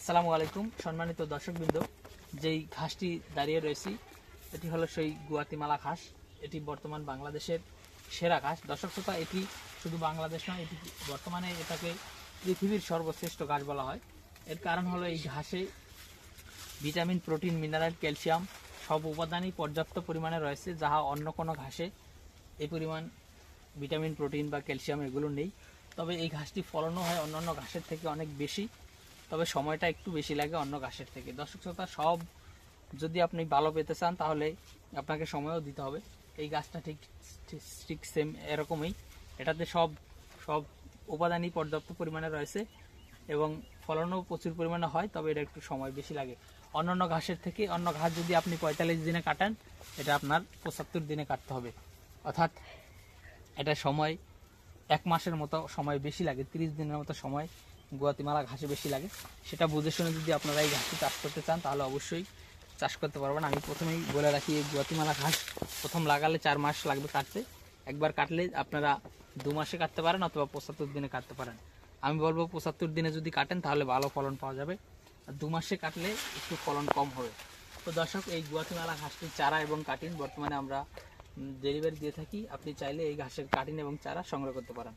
আসসালামু আলাইকুম সম্মানিত দর্শকবৃন্দ, যেই ঘাসটি দাঁড়িয়ে রয়েছি এটি হলো সেই গুয়াতিমালা ঘাস। এটি বর্তমান বাংলাদেশের সেরা ঘাস। দর্শক শ্রোতা, এটি শুধু বাংলাদেশ নয়, এটি বর্তমানে এটাকে পৃথিবীর সর্বশ্রেষ্ঠ ঘাস বলা হয়। এর কারণ হলো এই ঘাসে ভিটামিন, প্রোটিন, মিনারেল, ক্যালসিয়াম সব উপাদানই পর্যাপ্ত পরিমাণে রয়েছে, যাহা অন্য কোনো ঘাসে এই পরিমাণ ভিটামিন, প্রোটিন বা ক্যালসিয়াম এগুলো নেই। তবে এই ঘাসটি ফলনও হয় অন্যান্য ঘাসের থেকে অনেক বেশি, তবে সময়টা একটু বেশি লাগে অন্য ঘাসের থেকে। দর্শক শ্রোতা, সব যদি আপনি ভালো পেতে চান তাহলে আপনাকে সময়ও দিতে হবে। এই গাছটা ঠিক ঠিক সেম এরকমই, এটাতে সব সব উপাদানই পর্যাপ্ত পরিমাণে রয়েছে এবং ফলনও প্রচুর পরিমাণে হয়, তবে এটা একটু সময় বেশি লাগে অন্যান্য ঘাসের থেকে। অন্য ঘাস যদি আপনি 45 দিনে কাটেন, এটা আপনার 75 দিনে কাটতে হবে, অর্থাৎ এটা সময় 1 মাসের মতো সময় বেশি লাগে, 30 দিনের মতো সময় গুয়াতিমালা ঘাসে বেশি লাগে। সেটা বুঝে শুনে যদি আপনারা এই ঘাসটি চাষ করতে চান তাহলে অবশ্যই চাষ করতে পারবেন। আমি প্রথমেই বলে রাখি, এই গুয়াতিমালা ঘাস প্রথম লাগালে 4 মাস লাগবে কাটতে। একবার কাটলে আপনারা 2 মাসে কাটতে পারেন অথবা 75 দিনে কাটতে পারেন। আমি বলবো 75 দিনে যদি কাটেন তাহলে ভালো ফলন পাওয়া যাবে, আর 2 মাসে কাটলে একটু ফলন কম হবে। তো দর্শক, এই গুয়াতিমালা ঘাসটির চারা এবং কাটিং বর্তমানে আমরা ডেলিভারি দিয়ে থাকি। আপনি চাইলে এই ঘাসের কাটিং এবং চারা সংগ্রহ করতে পারেন।